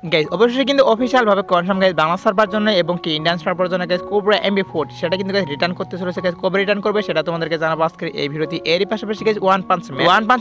Guys অবশ্যই কিন্তু official ভাবে কনফার্ম গাইস বাংলা সার্ভার জন্য এবং কি ইন্ডিয়ান সার্ভার জন্য গাইস কোবরা এমবি40 সেটা কিন্তু গাইস রিটার্ন করতে চলেছে গাইস। কবে রিটার্ন করবে সেটা তোমাদেরকে জানাবো আজকের এই ভিডিওতে। এরই পাশাপাশি গাইস ওয়ান পাঞ্চ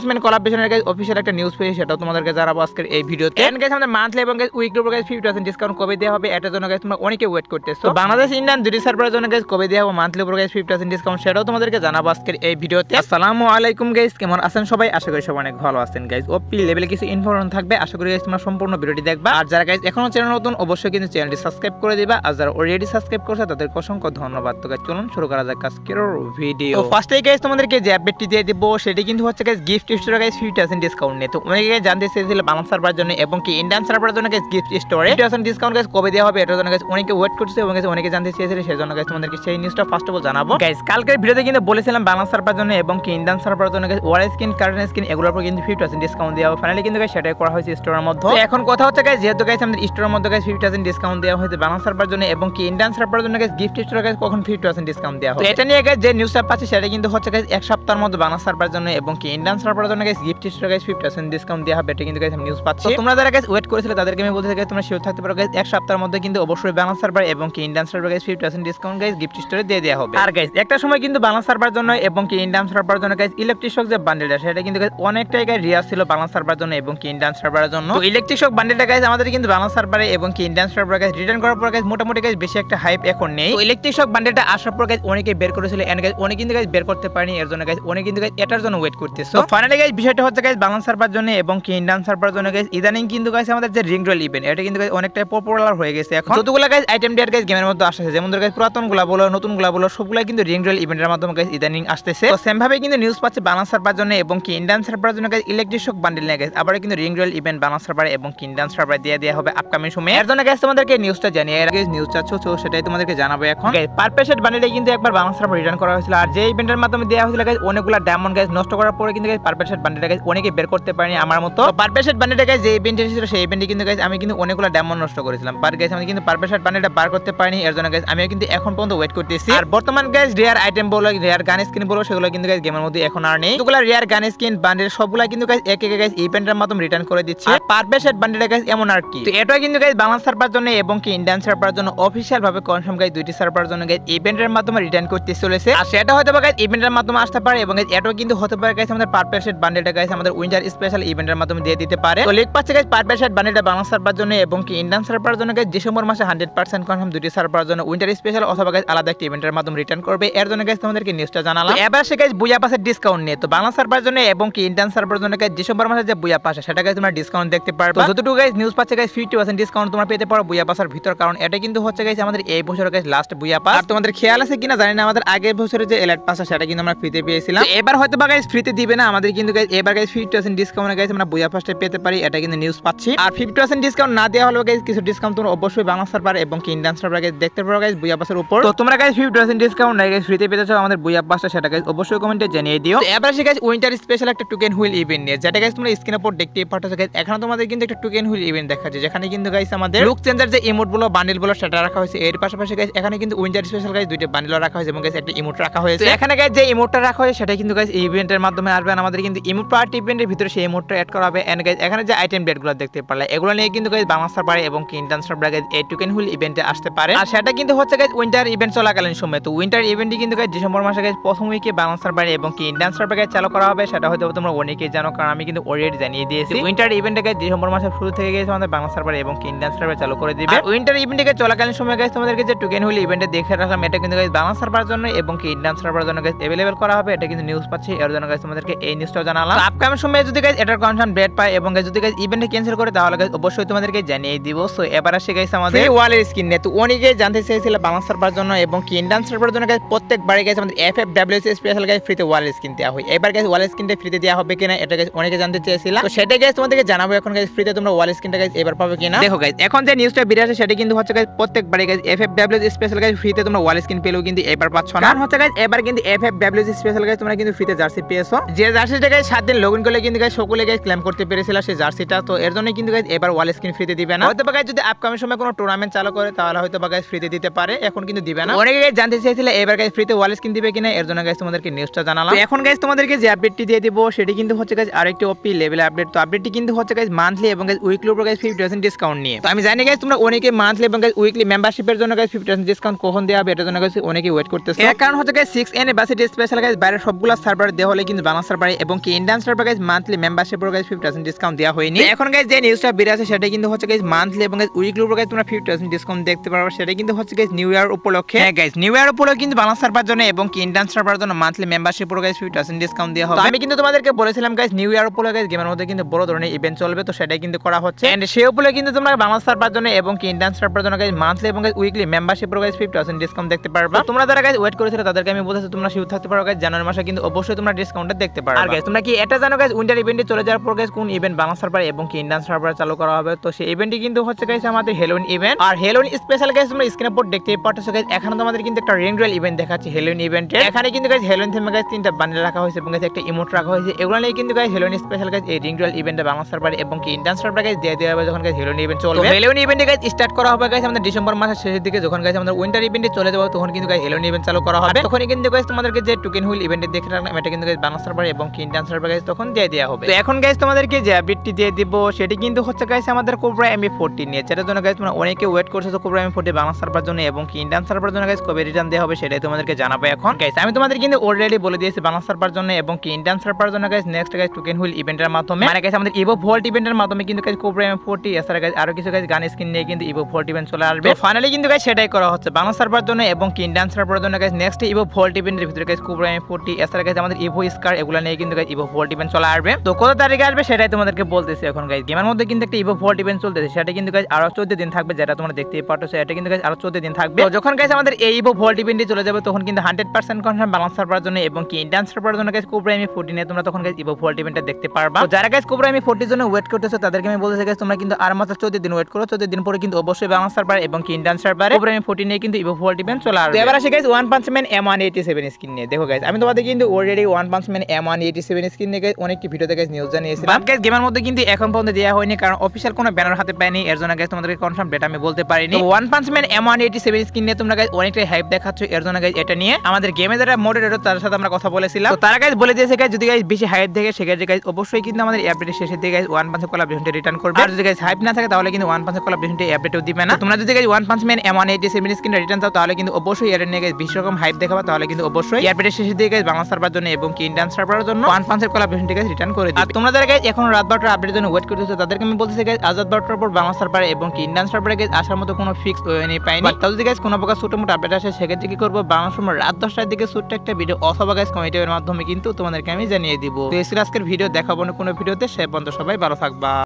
ম্যান কোলাবরেশনের গাইস অফিশিয়াল একটা নিউজ পেয়েছি, সেটাও তোমাদেরকে জানাবো আজকের এই ভিডিওতে। এন্ড গাইস আমাদের মান্থলি এবং গাইস উইকলি উপর গাইস 50% ডিসকাউন্ট কবে দেওয়া হবে এটার জন্য গাইস তোমরা অনেকে ওয়েট করতেছো। তো বাংলাদেশ ইন্ডিয়ান দুটি সার্ভারের জন্য গাইস কবে দেওয়া হবে মান্থলি উপর গাইস 50% ডিসকাউন্ট সেটাও তোমাদেরকে জানাবো আজকের এই ভিডিওতে। আসসালামু আলাইকুম গাইস, কেমন আছেন সবাই? আশা করি সবাই অনেক ভালো আছেন গাইস। ওপি লেভেলে কিছু ইনফরমেশন থাকবে, আশা করি গাইস তোমরা সম্পূর্ণ ভিডিওটি দেখবা। আর যারা গাইস এখনো চ্যানেল নতুন অবশ্যই কিন্তু চ্যানেলটি সাবস্ক্রাইব করে দিবা, আর যারা অলরেডি সাবস্ক্রাইব করছে তাদেরকে অসংখ্য ধন্যবাদ। তো গাইস চলুন শুরু করা যাক আজকের ভিডিও। তো ফার্স্টেই গাইস তোমাদেরকে যে আপডেটটি দিয়ে দিব সেটা কিন্তু হচ্ছে গাইস গিফট স্টোরে গাইস 50% ডিসকাউন্ট নিয়ে। তো অনেকে গাইস জানতে চেয়েছিল বাংলা সার্ভারের জন্য এবং কি ইন্ডিয়ান সার্ভারের জন্য গাইস গিফট স্টোরে 50% ডিসকাউন্ট গাইস কবে দেওয়া হবে এটার জন্য গাইস অনেকে ওয়েট করছে এবং গাইস অনেকে জানতে চেয়েছিল, সেজন্য গাইস তোমাদেরকে সেই নিউজটা ফার্স্ট অফ অল জানাবো। গাইস কালকের ভিডিওতে কিন্তু বলেছিলাম বাংলা সার্ভারের জন্য এবং কি ইন্ডিয়ান সার্ভারের জন্য guys war skin cartoon skin এগুলোর উপর কিন্তু 50% ডিসকাউন্ট দেওয়া হবে। ফাইনালি কিন্তু গাইস সেটাই করা হয়েছে স্টোরের মধ্যে। এখন কথা হচ্ছে গাইস যেহেতু গাইস আমাদের স্টোরের মধ্যে গাইস 50% ডিসকাউন্ট দেওয়া হয়েছে বাংলা সার্ভারের জন্য এবং কি ইন্ডিয়ান সার্ভারের জন্য গাইস গিফট স্টোরে গাইস কখন 50% ডিসকাউন্ট দেওয়া হবে এটা নিয়ে গাইস যে নিউজটা পাচ্ছি সেটা কিন্তু হচ্ছে গাইস এক সপ্তাহের মধ্যে বাংলা সার্ভারের জন্য এবং কি ইন্ডিয়ান সার্ভারের জন্য গাইস গিফট স্টোরে গাইস 50% ডিসকাউন্ট দেওয়া হবে এটা কিন্তু গাইস আমি নিউজ পাচ্ছি। তো তোমরা যারা গাইস ওয়েট করেছিলে তাদেরকে আমি বলতে চাই তোমরা শিওর থাকতে পারো গাইস এক সপ্তাহের মধ্যে কিন্তু অবশ্যই বাংলা সার্ভার এবং কি Indian server guys 50% discount guys gift স্টোরে দিয়ে দেওয়া হবে। আর গাইস একটা সময় কিন্তু বাংলা সার্ভারের জন্য এবং কি ইন্ডিয়ান সার্ভারের জন্য গাইস ইলেকট্রিক শক যে বান্ডেলটা সেটা কিন্তু গাইস অনেকটাই গাইস রিয়াজ ছিল বাংলা সার্ভারের জন্য এবং কি ইন্ডিয়ান সার্ভারের জন্য। তো ইলেকট্রিক শক বান্ডেলটা গাইস আমাদের কিন্তু বাংলা সার্ভারে এবং কি ইন্ডিয়ান সার্ভারে গাইস রিটার্ন করার পর গাইস মোটামুটি গাইস বেশি একটা হাইপ এখন নেই। তো ইলেকট্রিক শক বান্ডেলটা আসার পর গাইস অনেকে বের করেছিল এন্ড গাইস অনেকে কিন্তু গাইস বের করতে পারেনি, এর জন্য গাইস অনেকে কিন্তু গাইস এটার জন্য ওয়েট করতেছে। তো ফাইনালি গাইস বিষয়টা হচ্ছে গাইস বাংলা সার্ভারের জন্য এবং কি ইন্ডিয়ান সার্ভারের জন্য গাইস ইদানিং কিন্তু গাইস আমাদের যে রিং রোল ইভেন্ট এটা কিন্তু গাইস অনেকটাই পপুলার হয়ে গেছে এখন। যতগুলো গাইস আইটেম ডিয়ার গাইস গেমের মধ্যে আসছে যেমন ধর গাইস পুরাতনগুলা বলো নতুনগুলা বলো সবগুলা কিন্তু রিং রোল ইভেন্টের মাধ্যমে গাইস ইদানিং আসতেছে। তো সেম ভাবে কিন্তু নিউজ পাচ্ছে বাংলা সার্ভারের জন্য এবং কি ইন্ডিয়ান সার্ভারের জন্য গাইস ইলেকট্রিক শক বান্ডেল নিয়ে গাইস আবার কিন্তু রিং রোল ইভেন্ট বাংলা সার্ভারে এবং কি ইন্ডিয়ান সার্ভারে দিয়ে দেওয়া হবে আপকামিং সময়ে। এর জন্য গাইস তোমাদেরকে নিউজটা জানিয়ে এর আগে নিউজ চাচ্ছো তো সেটাই তোমাদেরকে জানাবো এখন। গাইস পারপেশেট বান্ডেলটা কিন্তু একবার বাংলা সার্ভার রিটার্ন করা হয়েছিল, আর যে ইভেন্টের মাধ্যমে দেওয়া হয়েছিল গাইস অনেকগুলা ডায়মন্ড গাইস নষ্ট করার পরে কিন্তু গাইস পারপেশেট বান্ডেলটা গাইস অনেকে বের করতে পারেনি আমার মতো। পারপেশেট বান্ডেলটা গাইস যে ইভেন্টে ছিল সেই ইভেন্টে কিন্তু গাইস আমি কিন্তু অনেকগুলা ডায়মন্ড নষ্ট করেছিলাম, বাট গাইস আমি কিন্তু পারপেশেট বান্ডেলটা বার করতে পারিনি, এর জন্য গাইস আমি কিন্তু এখন পর্যন্ত ওয়েট করতেছি। আর বর্তমান গাইস রেয়ার আইটেম বলো রেয়ার গান স্কিন বলো সেগুলো কিন্তু গাইস গেমের মধ্যে এখন আর নেই। এগুলা রেয়ার গান স্কিন বান্ডেল সবগুলা কিন্তু গাইস এক এক গাইস ইভেন্টের মাধ্যমে রিটার্ন করে দিচ্ছে। আর পারপেশেট বান্ডেলটা গাইস এমন আর কি। তো এটা কিন্তু গাইস বাংলা সার্ভারের জন্য এবং কি ইন্ডিয়ান সার্ভারের জন্য অফিশিয়াল ভাবে কনফার্ম গাইস দুইটি সার্ভারের জন্য গাইস ইভেন্টের মাধ্যমে রিটার্ন করতে চলেছে। আর সেটা হয়তো গাইস ইভেন্টের মাধ্যমে আসতে পারে এবং গাইস এটাও কিন্তু হতে পারে গাইস আমাদের পারপেশেট বান্ডেলটা গাইস আমাদের উইন্টার স্পেশাল ইভেন্টের মাধ্যমে দিয়ে দিতে পারে। তো লিক পাচ্ছে গাইস পারপেশেট বান্ডেলটা বাংলা সার্ভারের জন্য এবং কি ইন্ডিয়ান সার্ভারের জন্য গাইস ডিসেম্বর মাসে 100% কনফার্ম দুইটি সার্ভারের জন্য উইন্টার স্পেশাল অথবা গাইস আলাদা একটা ইভেন্টের মাধ্যমে রিটার্ন করবে। এর জন্য গাইস তোমাদেরকে নিউজটা জানালাম। এবার সে গাইস বুয়া পাসের ডিসকাউন্ট নিয়ে। তো বাংলা সার্ভারের জন্য এবং কি ইন্ডিয়ান সার্ভারের জন্য গাইস ডিসেম্বর মাসে যে বুয়া পাস সেটা গাইস তোমরা ডিসকাউন্ট দেখতে পারবে। তো যতটুকু গাইস নিউজ পাচ্ছে গাইস 50% ডিসকাউন্ট তোমরা পেতে পারো বুয়া পাসের ভিতর, কারণ এটা কিন্তু হচ্ছে গাইস আমাদের এই বছরের গাইস লাস্ট বুয়া পাস। আর তোমাদের খেয়াল আছে কিনা জানি না আমাদের আগের বছরের যে এলাইট পাস সেটা কিন্তু আমরা ফ্রিতে পেয়েছিলাম, এবার হয়তো বা গাইস ফ্রিতে দিবে না আমাদের কিন্তু গাইস এবার গাইস 50% ডিসকাউন্ট গাইস আমরা বুয়া পাসটা পেতে পারি, এটা কিন্তু নিউজ পাচ্ছি। আর 50% ডিসকাউন্ট না দেওয়া হলো গাইস কিছু ডিসকাউন্ট তোমরা অবশ্যই বাংলা সার্ভার এবং কি ইন্ডিয়ান সার্ভার গাইস দেখতে পারো গাইস বুয়া পাসের উপর। তো তোমরা গাইস 50% ডিসকাউন্ট নাই গাইস ফ্রিতে পেতে চাও আমাদের বুয়া পাসটা সেটা গাইস অবশ্যই কমেন্টে জানিয়ে দিও। এবার সে গাইস উইন্টার স্পেশাল একটা টোকেন হুইল ইভেন্ট নিয়ে যেটা গাইস তোমরা স্ক্রিনের উপর দেখতে পাচ্ছ গাইস এখানে তোমাদের কিন্তু একটা টোকেন হুইল ইভেন্ট দেখাচ্ছে যেখানে কিন্তু গাইস আমাদের লুক চেঞ্জার যে ইমোট গুলো বান্ডেল গুলো সেটা রাখা হয়েছে। এর পাশাপাশি গাইস এখানে কিন্তু উইন্টার স্পেশাল গাইস দুইটা বান্ডেল রাখা হয়েছে এবং গাইস একটা ইমোট রাখা হয়েছে। এখানে গাইস যে ইমোটটা রাখা হয়েছে সেটা কিন্তু গাইস ইভেন্টের মাধ্যমে আসবে, আমাদের কিন্তু ইমোট পার্টি ইভেন্টের ভিতরে সেই ইমোটটা এড করা হবে। এন্ড গাইস এখানে যে আইটেম ডেট গুলো দেখতে পারলে এগুলো নিয়ে কিন্তু গাইস বাংলা সার্ভারে এবং কি ইন্ডিয়ান সার্ভারে গাইস এই টোকেন হুইল ইভেন্টে আসতে পারে। আর সেটা কিন্তু হচ্ছে গাইস উইন্টার ইভেন্ট চলাকালীন সময়। তো উইন্টার ইভেন্টটি কিন্তু গাইস ডিসেম্বর মাসে গাইস প্রথম উইকে বাংলা সার্ভারে এবং কি ইন্ডিয়ান সার্ভারে গাইস চালু করা হবে, সেটা হয়তো তোমরা অনেকেই জানো কারণ আমি কিন্তু অলরেডি জানিয়ে দিয়েছি। উইন্টার ইভেন্টে গাইস ডিসেম্বর মাসের শুরু থেকে গাইস আমাদের বাংলা সার্ভারে এবং কি ইন্ডিয়ান সার্ভারে চালু করে দিবে। আর উইন্টার ইভেন্টে চলাকালীন সময় গাইস তোমাদেরকে যে টোকেন হুইল ইভেন্টে দেখে রাখলাম এটা কিন্তু গাইস বাংলা সার্ভারের জন্য এবং কি ইন্ডিয়ান সার্ভারের জন্য গাইস अवेलेबल করা হবে, এটা কিন্তু নিউজ পাচ্ছি। এর জন্য গাইস তোমাদেরকে এই নিউজটা জানালাম। তো আপকামিং সময়ে যদি গাইস এটার কনফার্ম ডেট পায় এবং গাইস যদি গাইস ইভেন্টে ক্যান্সেল করে তাহলে গাইস অবশ্যই তোমাদেরকে জানিয়ে দিব। সো এবার আসে গাইস আমাদের ফ্রি ওয়ালের স্কিন নিয়ে। তো অনেকেই জানতে চেয়েছিল বাংলা সার্ভারের জন্য এবং কি ইন্ডিয়ান সার্ভারের জন্য গাইস প্রত্যেকবারে গাইস আমাদের FFWC স্পেশাল গাইস ফ্রিতে ওয়ালের স্কিন দেওয়া হয়। এবার গাইস ওয়ালের স্কিনটা ফ্রিতে দেওয়া হবে কিনা এটা গাইস অনেকে জানতে চেয়েছিল, তো সেটাই গাইস তোমাদেরকে জানাবো এখন গাইস ফ্রিতে তোমরা ওয়ালের স্কিনটা গাইস এবার পাবে কিনা। দেখো গাইস এখন যে নিউজটা বেরিয়ে আসে সেটা কিন্তু হচ্ছে গাইস প্রত্যেকবারে গাইস FFWC স্পেশাল গাইস ফ্রিতে তোমরা ওয়ালের স্কিন পেলেও কিন্তু এবার পাচ্ছ না, কারণ হচ্ছে গাইস এবার কিন্তু FFWC স্পেশাল গাইস তোমরা কিন্তু ফ্রিতে জার্সি পেয়েছো, যে জার্সিটা গাইস 7 দিন লগইন করলে কিন্তু গাইস সকলে গাইস ক্লেম করতে পেরেছিল সেই জার্সিটা। তো এর জন্য কিন্তু গাইস এবার ওয়াল স্কিন ফ্রিতে দিবে না, হয়তো বা গাইস যদি আপকামিং সময় কোনো টুর্নামেন্ট চালু করে তাহলে হয়তো বা গাইস ফ্রিতে দিতে পারে, এখন কিন্তু দিবে না। অনেকে গাইস জানতে চাইছিল এবার গাইস ফ্রিতে ওয়াল স্কিন দিবে কিনা, এর জন্য গাইস তোমাদেরকে নিউজটা জানালাম। তো এখন গাইস তোমাদেরকে যে আপডেটটি দিয়ে দিব সেটি কিন্তু হচ্ছে গাইস আরেকটি ওপি লেভেল আপডেট। তো আপডেটটি কিন্তু হচ্ছে গাইস মান্থলি এবং গাইস উইকলি উপর গাইস 50% ডিসকাউন্ট নিয়ে। তো আমি জানি গাইস তোমরা অনেকে মান্থলি এবং গাইস উইকলি মেম্বারশিপের জন্য গাইস 50% ডিসকাউন্ট কখন দেওয়া হবে এটার জন্য গাইস অনেকে ওয়েট করতেছে। এর কারণ হচ্ছে গাইস 6 অ্যানিভার্সারি স্পেশাল গাইস বাইরে সবগুলা সার্ভারে দেওয়া হলে কিন্তু বাংলা সার্ভারে এবং কি ইন্ডিয়ান সার্ভার গাইস মান্থলি মেম্বারশিপের গাইস 50% ডিসকাউন্ট দেওয়া হয়নি। এখন গাইস যে নিউজটা বের আছে সেটা কিন্তু হচ্ছে গাইস মান্থলি এবং গাইস উইকলি উপর গাইস তোমরা 50% ডিসকাউন্ট দেখতে পারবে। সেটা কিন্তু হচ্ছে গাইস নিউ ইয়ার উপলক্ষে। হ্যাঁ গাইস নিউ ইয়ার উপলক্ষে কিন্তু বাংলা সার্ভার জন্য এবং কি ইন্ডিয়ান সার্ভারের জন্য মান্থলি মেম্বারশিপ উপর গাইস 50% ডিসকাউন্ট দেওয়া হবে। আমি কিন্তু তোমাদেরকে বলেছিলাম গাইস নিউ ইয়ার উপলক্ষে গাইস গেমের মধ্যে কিন্তু বড় ধরনের ইভেন্ট চলবে, তো সেটাই কিন্তু করা হচ্ছে। এন্ড সেই উপলক্ষে কিন্তু তোমরা বাংলা সার্ভার জন্য এবং কি ইন্ডিয়ান সার্ভারের জন্য গাইস মান্থলি এবং গাইস উইকলি মেম্বারশিপ উপর গাইস 50% ডিসকাউন্ট দেখতে পারবা। তোমরা যারা গাইস ওয়েট করেছিলে তাদেরকে আমি বলতেছি তোমরা শিওর থাকতে পারো গাইস জানুয়ারি মাসে কিন্তু অবশ্যই তোমরা ডিসকাউন্টটা দেখতে পারবে। আর গাইস তোমরা কি এটা জানো গাইস উইন্টার ইভেন্টে চলে যাওয়ার পর গাইস কোন ইভেন্ট বাংলা সার্ভার এবং কি ইন্ডিয়ান সার্ভার চালু করা হবে? তো সেই ইভেন্টটি কিন্তু হচ্ছে গাইস আমাদের হেলোইন ইভেন্ট। আর হেলোইন স্পেশাল গাইস তোমরা স্ক্রিনের উপর দেখতেই পাচ্ছ গাইস এখানে তোমাদের কিন্তু একটা রিং ডুয়েল ইভেন্ট দেখাচ্ছি হেলোইন ইভেন্টে। এখানে কিন্তু গাইস হেলোইন থিমে গাইস তিনটা বান্ডেল রাখা হয়েছে এবং গাইস একটা ইমোট রাখা হয়েছে। এগুলো নিয়ে কিন্তু গাইস হেলোইন স্পেশাল গাইস এই রিং ডুয়েল ইভেন্টে বাংলা সার্ভার এবং কি ইন্ডিয়ান সার্ভার গাইস দিয়ে দেওয়া হবে যখন গাইস হেলোইন ইভেন্ট চলবে। হেলোইন ইভেন্টে গাইস স্টার্ট করা হবে গাইস আমাদের ডিসেম্বর মাসের শেষের দিকে যখন গাইস আমাদের উইন্টার ইভেন্টে চলে যাব তখন কিন্তু গাইস হেলোইন ইভেন্ট চালু করা হবে। তখনই কিন্তু গাইস তোমাদেরকে যে টোকেন হুইল ইভেন্টে দেখে রাখলাম এটা কিন্তু গাইস বাংলা সার্ভার এবং কি ইন্ডিয়ান সার্ভার গাইস তখন দিয়ে দেওয়া হবে। তো এখন গাইস তোমাদেরকে যে আপডেটটি দিয়ে দিব সেটি কিন্তু হচ্ছে গাইস আমাদের কোবরা MB40 নিয়ে, যেটার জন্য গাইস তোমরা অনেকে ওয়েট করছো তো কোবরা MB40 বাংলা সার্ভার জন্য এবং কি ইন্ডিয়ান সার্ভার জন্য গাইস কবে রিটার্ন দেওয়া হবে সেটাই তোমাদেরকে জানাবো এখন। গাইস আমি তোমাদের কিন্তু অলরেডি বলে দিয়েছি বাংলা সার্ভার জন্য এবং কি ইন্ডিয়ান সার্ভার জন্য guys next guys token wheel ইভেন্টের মাধ্যমে মানে গাইস আমাদের ইভো ভোল্ট ইভেন্টের মাধ্যমে কিন্তু গাইস কোবরা MB40 এছাড়া গাইস আরো কিছু গাইস গান স্কিন নিয়ে কিন্তু ইভো ভোল্ট ইভেন্ট চলে আসবে। ফাইনালি কিন্তু গাইস সেটাই করা হচ্ছে বাংলা সার্ভার জন্য এবং কি ইন্ডিয়ান সার্ভার জন্য গাইস নেক্সট ইভো ভোল্ট ইভেন্টের ভিতরে গাইস কোবরা MB40 এছাড়া গাইস আমাদের ইভো স্কার এগুলা নিয়ে কিন্তু গাইস ইভো ভোল্ট ইভেন্ট চলে আসবে। তো কত তারিখে আসবে সেটাই তোমাদেরকে বলতেছি এখন গাইস। গেমের মধ্যে কিন্তু একটা ইভো ভোল্ট ইভেন্ট চলতেছে সেটা কিন্তু গাইস আরো 14 দিন থাকবে, যেটা তোমরা দেখতেই পাচ্ছ এটা কিন্তু গাইস আরো 14 দিন থাকবে। তো যখন গাইস আমাদের এই ইভো ভোল্ট ইভেন্টে চলে যাবে তখন কিন্তু 100% কনফার্ম বাংলা সার্ভার জন্য এবং কি ইন্ডিয়ান সার্ভার জন্য গাইস কোবরা MB40 নিয়ে তোমরা তখন গাইস ইভো ভোল্ট ইভেন্টটা দেখতে পারবা। তো যারা গাইস কোবরা MB40 এর জন্য ওয়েট করতেছো তাদেরকে আমি বলতেছি গাইস তোমরা কিন্তু আর মাত্র 14 দিন ওয়েট করো। 14 দিন পরে কিন্তু অবশ্যই বাংলা সার্ভার এবং কি ইন্ডিয়ান সার্ভারে কোবরা MB40 নিয়ে কিন্তু ইভো ভোল্ট ইভেন্ট চলে আসবে। এবার আসি guys one punch man M187 skin নিয়ে। দেখো গাইস আমি তোমাদের কিন্তু already one punch man M187 skin নিয়ে গাইস অনেকটি ভিডিওতে গাইস নিউজ জানিয়েছিলাম। গাইস গেমের মধ্যে কিন্তু এখন পর্যন্ত দেওয়া হয়নি কারণ অফিশিয়াল কোনো ব্যানার হাতে পাইনি, এর জন্য গাইস তোমাদেরকে কনফার্ম ডেটা আমি বলতে পারিনি। তো one punch man M187 skin নিয়ে তোমরা গাইস অনেকটাই হাইপ দেখাচ্ছ, এর জন্য গাইস এটা নিয়ে আমাদের গেমে যারা মডারেটর তার সাথে আমরা কথা বলেছিলাম। তো তারা গাইস বলে দিয়েছে গাইস যদি গাইস বেশি হাইপ দেখে সেক্ষেত্রে গাইস অবশ্যই কিন্তু আমাদের আপডেটের শেষের দিকে গাইস ওয়ান পাঞ্চ কোলাবরেশনটা রিটার্ন করবে। আর যদি গাইস হাইপ না থাকে তাহলে কিন্তু ওয়ান পাঞ্চ কোলাবরেশনটা আপডেটও দিবে না। তোমরা যদি guys one punch man M187 স্কিনটা রিটার্ন চাও তাহলে কিন্তু অবশ্যই এর নিয়ে গাইস 20 রকম হাইপ দেখাবা, তাহলে কিন্তু অবশ্যই আপডেটের শেষের দিকে গাইস বাংলা সার্ভার জন্য এবং কি ইন্ডিয়ান সার্ভারের জন্য ওয়ান পাঞ্চের কোলাবরেশনটা গাইস রিটার্ন করে দিবে। আর তোমরা যারা গাইস এখন রাত 12টার আপডেটের জন্য ওয়েট করতেছো তাদেরকে আমি বলতেছি গাইস আজ রাত 12টার পর বাংলা সার্ভার এবং কি ইন্ডিয়ান সার্ভারে গাইস আসার মতো কোনো ফিক্স ওয়ে পাইনি। তাও যদি গাইস কোনো প্রকার ছোটমোটো আপডেট আসে সেক্ষেত্রে কি করবো বাংলা সময় রাত 10টার দিকে ছোট্ট একটা ভিডিও অথবা গাইস কমেন্টের মাধ্যমে কিন্তু তোমাদেরকে আমি জানিয়ে দিব। তো এই ছিল আজকের ভিডিও, দেখাবো না কোনো ভিডিওতে, সে পর্যন্ত সবাই ভালো থাকবা।